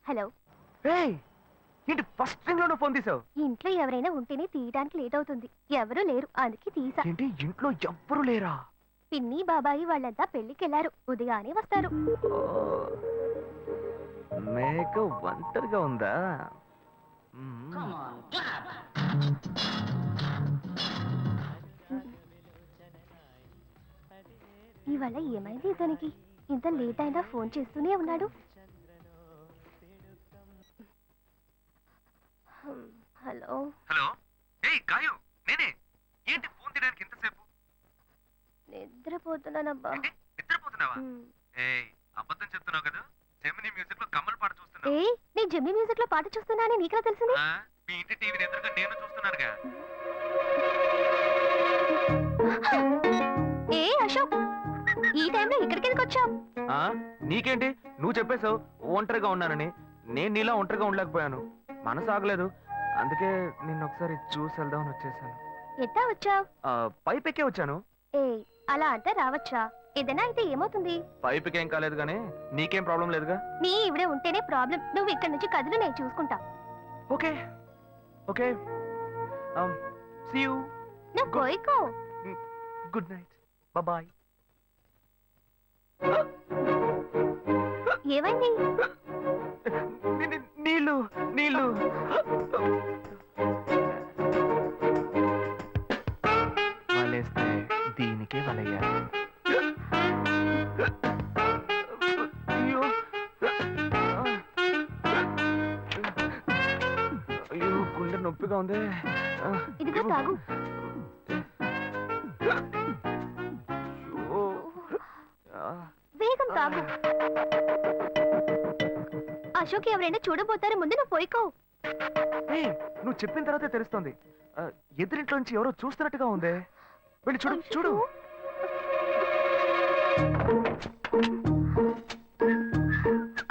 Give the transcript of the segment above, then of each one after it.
Hello. ఏంటి first ring లోనే phone తీసావు? ఇంట్లో ఎవరైనా ఉంటేనే తీయడానికి లేట్ అవుతుంది. ఎవరూ లేరు, అందుకే తీసా. ఏంటి ఇంట్లో ఎవ్వరు లేరా? పిన్ని బాబాయి వాళ్ళంతా పెళ్లికెళ్లారు, ఉదయానే వస్తారు. మేక ఒంటరిగా ఉందా? ఇవాళ ఏమైంది ఇతనికి? ఇంత లేట్ అయినా ఫోన్ చేస్తూనే ఉన్నాడు. హలో. హలో. గాయు నేనే. ఏంటి ఫోన్ తీయడానికి ఇంతసేపు? నిద్రపోతున్నానబ్బా. నిద్రపోతున్నావా? అబద్ధం చెప్తున్నావు కదా. జెమినీ మ్యూజిక్ లో కమల్ పాట చూస్తున్నావు. నేను జెమినీ మ్యూజిక్ లో పాట చూస్తున్నానని నీకెలా తెలిసింది? మీ ఇంటి టీవీని ఎదురుగా నేను చూస్తున్నానుగా. అశోక్, ఈ టైంలో ఇక్కడికి ఎందుకు వచ్చావు? నీకేంటి, నువ్వు చెప్పేశావు ఒంటరిగా ఉన్నానని. నేను నీలా ఒంటరిగా ఉండలేకపోయాను, మనసు ఆగలేదు. అందుకే నిన్ను ఒకసారి చూసి వెళ్దామని వచ్చేసాను. ఎట్టా వచ్చావు? పైపెక్కే వచ్చాను. అలా అంటే రావచ్చా? ఏదైనా అయితే ఏమవుతుంది? పైపుకేం కాలేదు కానీ నీకేం ప్రాబ్లం లేదుగా. నీ ఇవిడే ఉంటేనే ప్రాబ్లం. నువ్వు ఇక్కడి నుంచి కదులు, నేను చూసుకుంటా. Okay okay. See you. నువ్వు కోయికో. Good night. బాయ్. ఏమైంది? నీళ్ళు నీళ్ళు. వలేస్తే దీనికే వలయ్యాలి. అయ్యో అయ్యో, గుండె నొప్పిగా ఉంది. ఇదిగో తాగు. వేగం తాగు. అశోక్ ఎవరైనా చూడబోతారు, ముందు నువ్వు పోయికో. నువ్వు చెప్పిన తర్వాతే తెలుస్తోంది. ఎదురింట్లో నుంచి ఎవరో చూస్తున్నట్టుగా ఉంది. వెళ్ళి చూడు చూడు.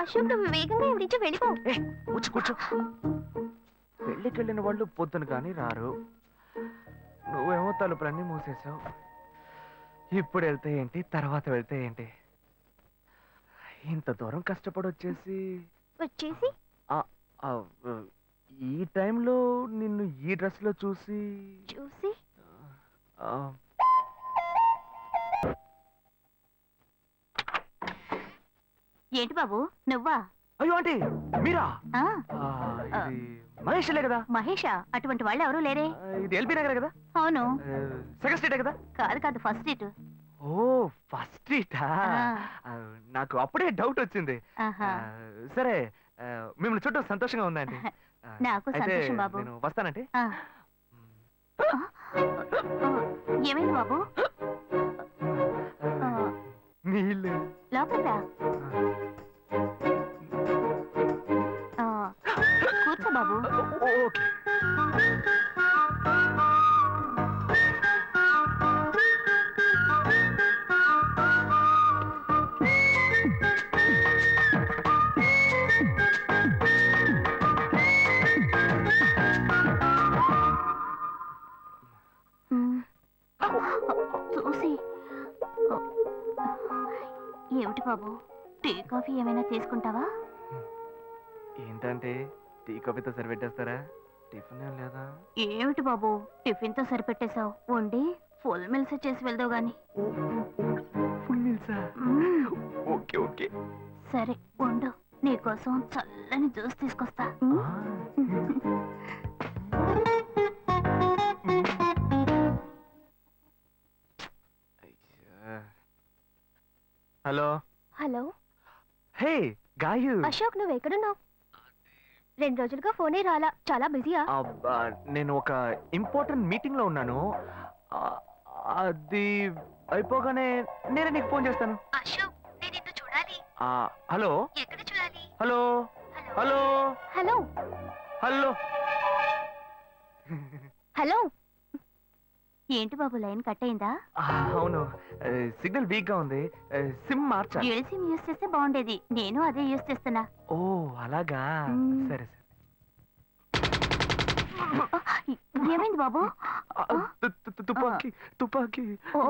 అశోక్, నువ్వు వేగంగా ఎవరి నుంచి వెళ్ళిపో. కూర్చో కూర్చో. పెళ్ళికెళ్ళిన వాళ్ళు పొద్దున కానీ రారు. నువ్వేమో తలుపులన్నీ మూసేసావు. ఇప్పుడు వెళ్తే ఏంటి, తర్వాత వెళ్తే ఏంటి? ఇంత దూరం కష్టపడి వచ్చేసి ఈ టైంలో నిన్ను ఈ డ్రెస్ లో చూసి ఏంటి బాబు నువ్వా? అయ్యో ఆంటీ, మీరా? మహేష్లే కదా? మహేషా? అటువంటి వాళ్ళు ఎవరూ లేరే. ఇది ఎల్బీ నగర్ కదా? అవును. సెకండ్ స్ట్రీట్ కదా? కాదు కాదు, ఫస్ట్ స్ట్రీట్. ఓ, ఫస్ట్ స్ట్రీటా? నాకు అప్పుడే డౌట్ వచ్చింది. సరే, మిమ్మల్ని చూడటం సంతోషంగా ఉందండి. నాకు సంతోషం బాబు. నేను వస్తానంటే. ఏమైంది బాబు? నీళ్ళు. లోపల కూర్చో బాబు. ఓకే. చూసి ఏమిటి బాబు, టీ కాఫీ ఏమైనా తీసుకుంటావా? ఏంటంటే టీ కాఫీతో సరిపెట్టేస్తారా? టిఫిన్ ఏం లేదా? ఏమిటి బాబు, టిఫిన్ తో సరిపెట్టేశావు? వండి ఫుల్ మిల్స్ చేసి వెళ్దావు గాని. ఫుల్ మిల్సా? Okay okay. సరే వండు, నీకోసం చల్లని జ్యూస్ తీసుకొస్తా. Hello. Hello. Hey Gayu. Ashok, నువ్వు ఎక్కడున్నావు? 2 రోజులుగా ఫోనే రాలా, చాలా బిజీయా? నేను ఒక ఇంపార్టెంట్ మీటింగ్ లో ఉన్నాను. అది అయిపోగానే నేనే నీకు ఫోన్ చేస్తాను. అశోక్, నేను నిన్ను చూడాలి. హలో. ఎక్కడ చూడాలి? Hello hello hello hello hello. ఏంటి బాబు, లైన్ కట్ అయిందా? అవును, సిగ్నల్ వీక్ గా ఉంది. సిమ్ మార్చా. డ్యూయల్ సిమ్ యూస్ చేస్తే బాగుండేది, నేను అదే యూస్ చేస్తున్నా. ఓ అలాగా, సరే సరే. ఏమైంది బాబు? తుపాకీ తుపాకీ. ఓ,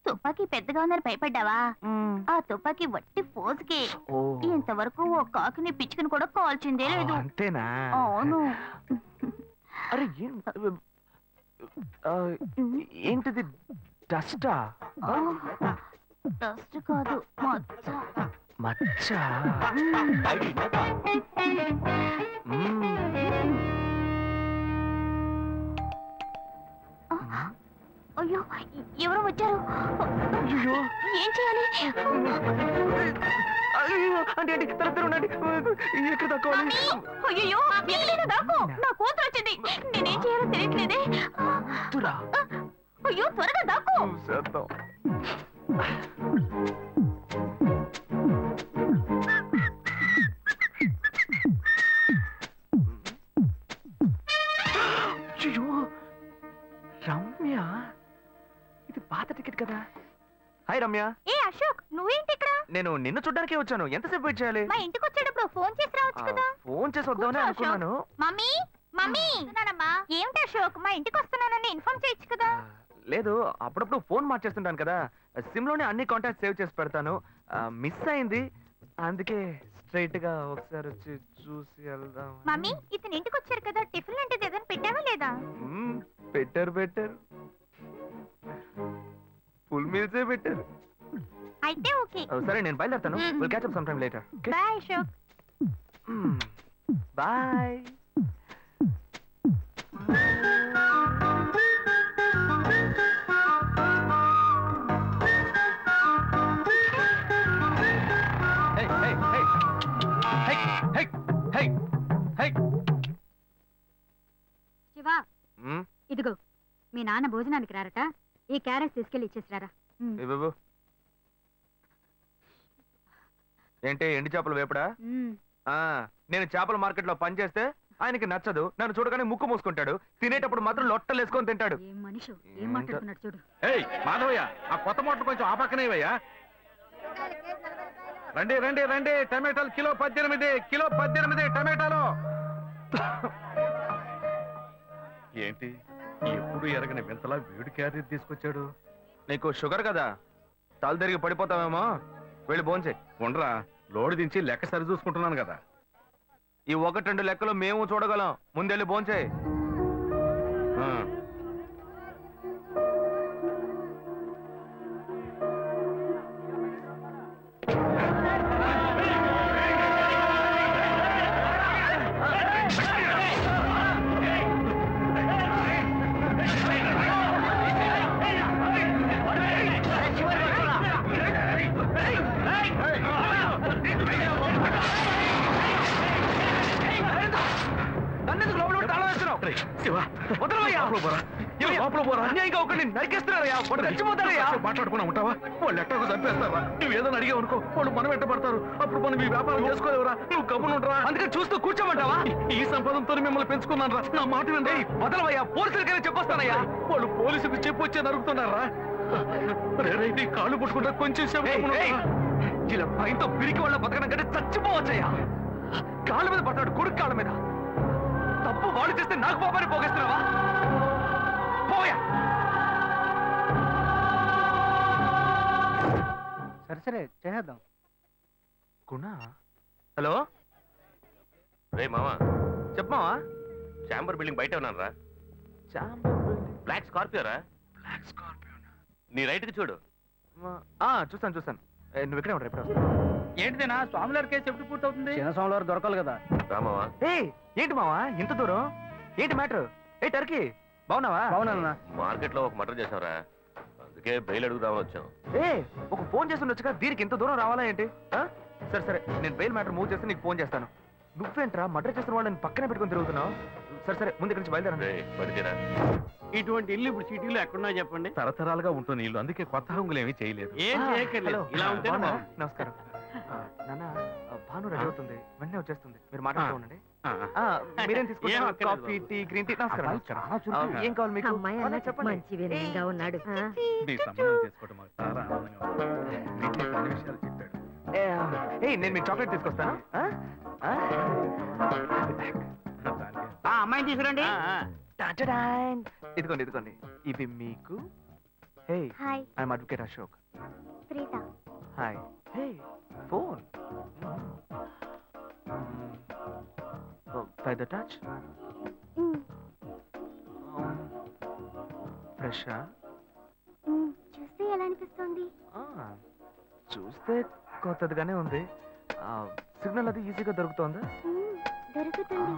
తుపాకీ పెద్దగా ఉందని భయపడ్డావా మ్మ్. ఆ తుపాకీ వట్టి ఫోజుకే ఓ, ఇంతవరకు ఓ కాకిని పిచ్చుకుని కూడా కాల్చిందే లేదు అంతేనా? అవును అరే ఆ, ఏంటిది డస్టా? డస్ట్ కాదు మచ్చ మచ్చ. మ్మ్. అయ్యో ఎవరో వచ్చారు అయ్యో. ఏం చేయాలి అయ్యో, అంటే తరతర ఉండండి. ఎక్కడ తక్కువాలి? అయ్యో ఎక్కడైనా దాక్కో నా కూతురు వచ్చింది నేనేం చేయాలో తెలియట్లేదే తురా అయ్యో త్వరగా దాక్కో చేద్దాం. అయ్యో, రమ్య, ఇది పాత టికెట్ కదా. హాయ్ రమ్య. ఏ అశోక్ నువ్వేంటి ఇక్కడ నేను నిన్ను చూడ్డానికే వచ్చాను. ఎంతసేపు వెయిట్ చేయాలి? మా ఇంటికి వచ్చేటప్పుడు ఫోన్ చేసి రావచ్చు కదా ఫోన్ చేసి వద్దామని కూర్చో, అనుకున్నాను. మమ్మీ మమ్మీ ఏమిటి అశోక్ మా ఇంటికి వస్తున్నానని ఇన్ఫార్మ్ చేయొచ్చు కదా లేదు, అప్పుడప్పుడు ఫోన్ మార్చేస్తుంటాను కదా. సిమ్ లోనే అన్ని కాంటాక్ట్ సేవ్ చేసి పెడతాను. మిస్ అయింది, అందుకే స్ట్రైట్ గా ఒకసారి వచ్చి చూసి వెళ్దాం. మమ్మీ ఇతను ఇంటికి వచ్చారు కదా టిఫిన్ లాంటిది ఏదైనా పెట్టావా లేదా బెటర్ ఫుల్ మీల్సే బెటర్. అయితే ఓకే సరే నేను బయలుదేరుతాను. Will catch up some time later. Bye Ashok bye. Shiva ఇదిగో మీ నాన్న భోజనానికి రారట ఈ క్యారెట్ తీసుకెళ్లి ఇచ్చేసిరారా బాబు, ఏంటి ఎండి చేపలు వేపడా? నేను చేపల మార్కెట్ లో పని చేస్తే ఆయనకి నచ్చదు. నన్ను చూడగానే ముక్కు మూసుకుంటాడు. తినేటప్పుడు మాత్రం లొట్టలు వేసుకొని తింటాడు. ఏం మనిషి ఏం మాట్లాడుతున్నాడు చూడు. ఏయ్ మాధవయ్య, ఆ కొత్త మోటార్ కొంచెం ఆ పక్కనేవయ్యా. రండి రండి రండి, టమాటాలు కిలో 18 టమాటాలు. ఏంటి ఎప్పుడు ఎరగని వింతలా వేడి క్యారెట్ తీసుకొచ్చాడు? నీకు షుగర్ కదా, తల తిరిగి పడిపోతావేమో. వెళ్ళి భోంచే. ఉండరా, లోడు దించి లెక్క సరి చూసుకుంటున్నాను కదా. ఈ 1-2 లెక్కలు మేము చూడగలం. ముందెళ్ళి భోంచే. నన్నెందుకు లోపల పెట్టి తాళం వేస్తున్నావు? శివ, వదలవయ్యా. లోపల పోరా. అన్యాయంగా ఒకరిని నరికేస్తున్నారయ్యా. వాడు చచ్చిపోతారయ్యా. మాట్లాడుకున్నా ఉంటావా? వాళ్ళు ఎట్టకు చంపేస్తారా? నువ్వు ఏదో అడిగావు అనుకో, వాళ్ళు మనం వెంటబడతారు. అప్పుడు మనం ఈ వ్యాపారం చేసుకోలేవురా. నువ్వు కబునుంటరా. అందుకని చూస్తూ కూర్చోమంటావా? ఈ సంపదంతో మిమ్మల్ని పెంచుకున్నాను రా. నా మాట వినండి. వదలవయ్యా, పోలీసులకైనా చెప్పొస్తానయ్యా. వాళ్ళు పోలీసులకు చెప్పొచ్చే నరుగుతున్నారా? నీ కాళ్ళు పుట్టుకుంటా కొంచెం సేపు ఏయ్, గమ్మున ఏయ్, ఉండరా? ఇలా భయంతో పిరికి వాళ్ళ బతకడం కంటే చచ్చిపోవచ్చయ్యా. కాళ్ళ మీద పడతాడు, కొడుకు కాళ్ళ మీద. తప్పు వాళ్ళు చేస్తే నాకు పాపాన్ని పోగేస్తున్నావా? పోయా. సరే చేద్దాం. గుణ, హలో రే మామా, చెప్పమావా. చాంబర్ బిల్డింగ్ బయట ఉన్నాను రా. బ్లాక్ స్కార్పియో రా. Black Scorpio. నీ రైట్ కి చూడు. చూస్తాను. నువ్వు ఇక్కడే ఉంటావు, ఎప్పుడు వస్తావు? ఏంటిదేనా స్వామివారి కేసు ఎప్పుడు పూర్తవుతుంది? చిన్న స్వామివారు దొరకాలి కదా. రా మావా. ఏంటి మావా ఇంత దూరం? ఏంటి మ్యాటర్? టర్కీ బాగున్నావా? బాగున్నా. మార్కెట్ లో ఒక మర్డర్ చేసావురా, అందుకే బెయిల్ అడుగుదామని వచ్చాం. ఒక ఫోన్ చేసి ఉండొచ్చుగా, దీనికి ఇంత దూరం రావాలా ఏంటి? సరే నేను బెయిల్ మ్యాటర్ మూవ్ చేస్తే నీకు ఫోన్ చేస్తాను. నువ్వేంట్రా మర్డర్ చేసిన వాళ్ళని పక్కనే పెట్టుకుని తిరుగుతున్నావు? సరే ముందు ఇక్కడి నుంచి బయలుదేరండి. పడితేరా ఇటువంటి ఇల్లు ఇప్పుడు సిటీలో ఎక్కడున్నా చెప్పండి. తరతరాలుగా ఉంటుంది ఇల్లు, అందుకే కొత్త హంగులు ఏమీ చేయలేదు. ఏం చేయక్కర్లేదు, ఇలా ఉంటే బాగున్నారా? నమస్కారం. నాన్న, భాను రెడీ అవుతుంది, వెంటనే వచ్చేస్తుంది. మీరు మాట్లాడుతూ ఉండండి. మీరేం తీసుకుంటారు? ఏం అక్కర్లేదు కాఫీ, టీ, గ్రీన్ టీ? నమస్కారం. ఏం కావాలి మీకు? చెప్పండి. మంచి వినయంగా ఉన్నాడు. నీ సంబంధం చేసుకోవడం మాకు చాలా ఆనందంగా ఉంది. నీతో కొన్ని విషయాలు చెప్పాడు. నేను మీకు చాక్లెట్ తీసుకొస్తాను. అమ్మాయిని తీసుకురండి. ఇదిగోండి ఇవి మీకు, hey hi I'm advocate Ashok. Preetha. Hi. Hey phone. By the touch. ఫ్రెషా? చూస్తే ఎలా అనిపిస్తుంది? చూస్తే కొత్తదిగానే ఉంది. సిగ్నల్ అది ఈజీగా దొరుకుతోందా? దొరుకుతుంది.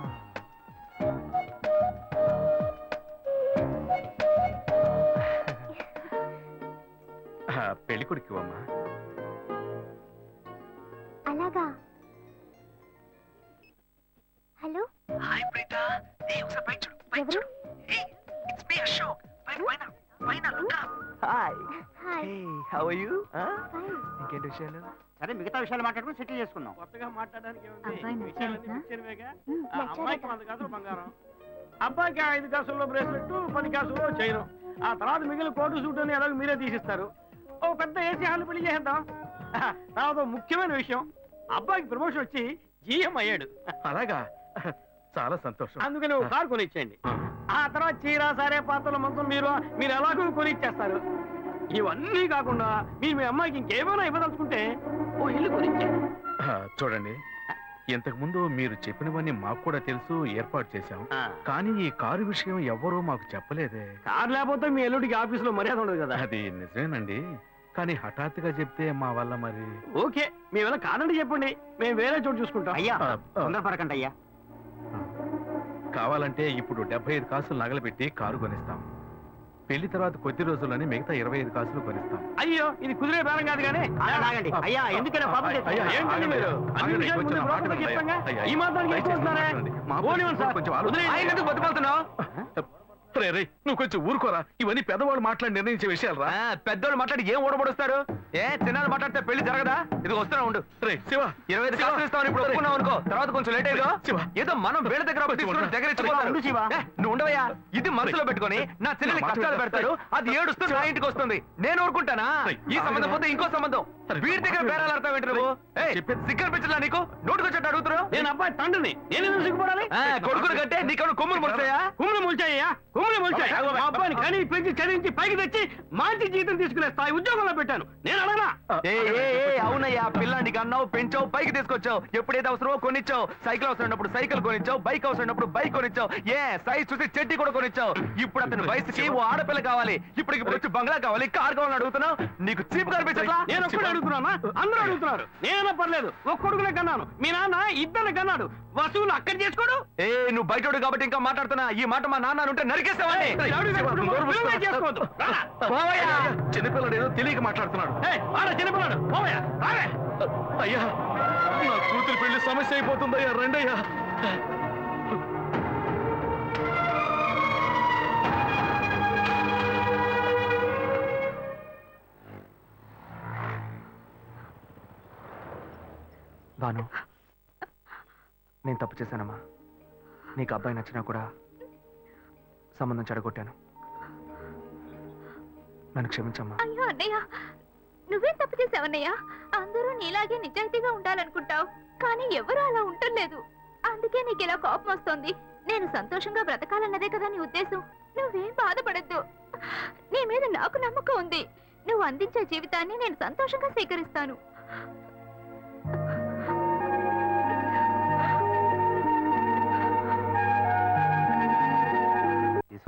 పెళ్లి కొడుకు అమ్మా. అలాగా. Hello hi ప్రీత. ఏ ఒకసారి పైకి చూడు. పైకి ఎవరు? చూడు. ఏ ఇట్స్ మీ అశోక్. పైన పైన look up. Hi. Hi. Hey how are you? Fine. ఇంకేంటి విషయాలు? సరే మిగతా విషయాలు మాట్లాడుకుని సెటిల్ చేసుకుందాం. కొత్తగా మాట్లాడడానికి అబ్బాయి నచ్చాడట్నా? అమ్మాయికి 100 కాసులు బంగారం, అబ్బాయికి 5 కాసుల్లో బ్రేస్లెట్, 10 కాసుల్లో చైన్. ఆ తర్వాత మిగిలిన కోటు సూట్ అని ఎలాగో మీరే తీసిస్తారు. ఓ పెద్ద ఏసీ హాల్ పెళ్లి చేద్దాం. తర్వాత ముఖ్యమైన విషయం, అబ్బాయికి ప్రమోషన్ వచ్చి జీఎం అయ్యాడు. అలాగా, చాలా సంతోషం. అందుకని ఒక కారు కొనిచ్చేయండి. ఆ తర్వాత చీర సారే పాత్రల మొత్తం మీరు ఎలాగో కొనిచ్చేస్తారు. ఇవన్నీ కాకుండా మీరు మీ అమ్మాయికి ఇంకేమైనా ఇవ్వదలుచుకుంటే ఓ ఇల్లు కొనిచ్చేయండి. చూడండి, ఇంతకు ముందు మీరు చెప్పినవన్నీ మాకు కూడా తెలుసు, ఏర్పాటు చేశాం. కానీ ఈ కారు విషయం ఎవ్వరూ మాకు చెప్పలేదే. కారు లేకపోతే మీ ఎల్లుడికి ఆఫీసులో మర్యాద ఉండదు కదా. అది నిజమేనండి, కానీ హఠాత్తుగా చెప్తే మా వల్ల మరి. ఓకే, మీ వల్ల కాదండి చెప్పండి, మేము వేరే చోటు చూసుకుంటాం. అయ్యా, తొందరపడకండి అయ్యా. కావాలంటే ఇప్పుడు 75 కాసులు నగలబెట్టి కారు కొనిస్తాం. పెళ్లి తర్వాత కొద్ది రోజుల్లోనే మిగతా 25 కాసులు కొనిస్తాం. అయ్యో, ఇది కుదిరే బేరం కాదు కానీ అయ్యా, ఎందుకైనా పాపం చేస్తారు? ఏంటండి మీరు? అన్ని విషయాలు ముందు బ్రోకర్తో చెప్పంగా? ఈ మాత్రానికి ఎక్కువ వస్తున్నారే? పోనివ్వండి సార్, వదిలేయండి. ఆయన ఎందుకు బతుకుతున్నావు? నువ్వు కొంచెం ఊరుకోరా, ఇవన్నీ పెద్దవాళ్ళు మాట్లాడి నిర్ణయించే విషయాలు రా. పెద్దోళ్ళు మాట్లాడి ఏం ఓడబడుస్తారు? చిన్నాళ్ళు మాట్లాడితే పెళ్లి జరగదా? ఇది వస్తున్నా ఉండు. శివ, 25 కాసులు ఇస్తామని ఇప్పుడు ఒప్పుకున్నావు అనుకో, తర్వాత కొంచెం లేట్ అయ్యో. శివ. ఏదో మనం వేరే దగ్గర అప్పు తీసుకుని దగ్గర ఇచ్చిపోతారు. నువ్వు ఉండవయ్యా, ఇది మనసులో పెట్టుకొని నా చెల్లెలు కష్టాలు పెడతారు, అది ఏడుస్తూ నా ఇంటికి వస్తుంది. నేను ఊరుకుంటానా? ఈ సంబంధం పోతే ఇంకో సంబంధం. వీడి దగ్గర బేరాలు ఆడతావు ఏంటి నువ్వు? సిగ్గర్ పిచ్చలా నీకు? నోటుకొచ్చేట్టు అడుగుతున్నావు. నేను అబ్బాయి తండ్రిని, నేను సిగ్గుపడాలి? కొడుకులు కంటే నీకేమైనా కొమ్ములు ముడతాయా? కుమ్ములు ముల్చాయ్యా, కుమ్ములు ముల్చాయి. మా అబ్బాయిని కని పెంచి చదివించి పైకి తెచ్చి మంచి జీతం తీసుకునే స్థాయి ఉద్యోగంలో పెట్టాను. నేను అడగనా? అవునయ్యా, పిల్లానికి అన్నావు, పెంచావు, పైకి తీసుకొచ్చావు. ఎప్పుడైతే అవసరమో కొనిచ్చావు. సైకిల్ అవసరమైనప్పుడు సైకిల్ కొనిచ్చావు, బైక్ అవసరమైనప్పుడు బైక్ కొనిచ్చావు. సైజ్ చూసి చెట్టి కూడా కొనిచ్చావు. ఇప్పుడు అతని వయసుకి ఓ ఆడపిల్ల కావాలి. ఇప్పుడు వచ్చి బంగ్లా కావాలి, కార్ కావాలని అడుగుతున్నావు. నీకు చీప్ కనిపించట్లా? నేను ఒక్కడే అడుగుతున్నా? అందరూ అడుగుతున్నారు. నేనైనా పర్లేదు, ఒక్క కొడుకునే కన్నాను. మీ నాన్న 2 కన్నాడు. వసూలు అక్కడ చేసుకోడు. నువ్వు బయటోడు కాబట్టి ఇంకా మాట్లాడుతున్నా. ఈ మాట మా నాన్న ఉంటే నరికేస్తావని. చేసుకోవద్దు. చిన్నపిల్లడు ఏదో తెలియక మాట్లాడుతున్నాడు. చిన్నపిల్లాడు అయ్యా, నా కూతురు పెళ్లి సమస్య అయిపోతుందయ్యా, రండయ్యా. భాను, నేను తప్పు చేశానమ్మా. నీకు అబ్బాయి నచ్చినా కూడా సంబంధం చెడగొట్టాను. నన్ను క్షమించమ్మా. అయ్యో అన్నయ్య, నువ్వేం తప్పు చేసావన్నయ్య? అందరూ నీలాగే నిజాయితీగా ఉండాలనుకుంటావు, కానీ ఎవరు అలా ఉండలేదు. అందుకే నీకు ఇలా కోపం వస్తుంది. నేను సంతోషంగా బ్రతకాలన్నదే కదా నీ ఉద్దేశం. నువ్వేం బాధపడద్దు. నీ మీద నాకు నమ్మకం ఉంది. నువ్వు అందించే జీవితాన్ని నేను సంతోషంగా స్వీకరిస్తాను.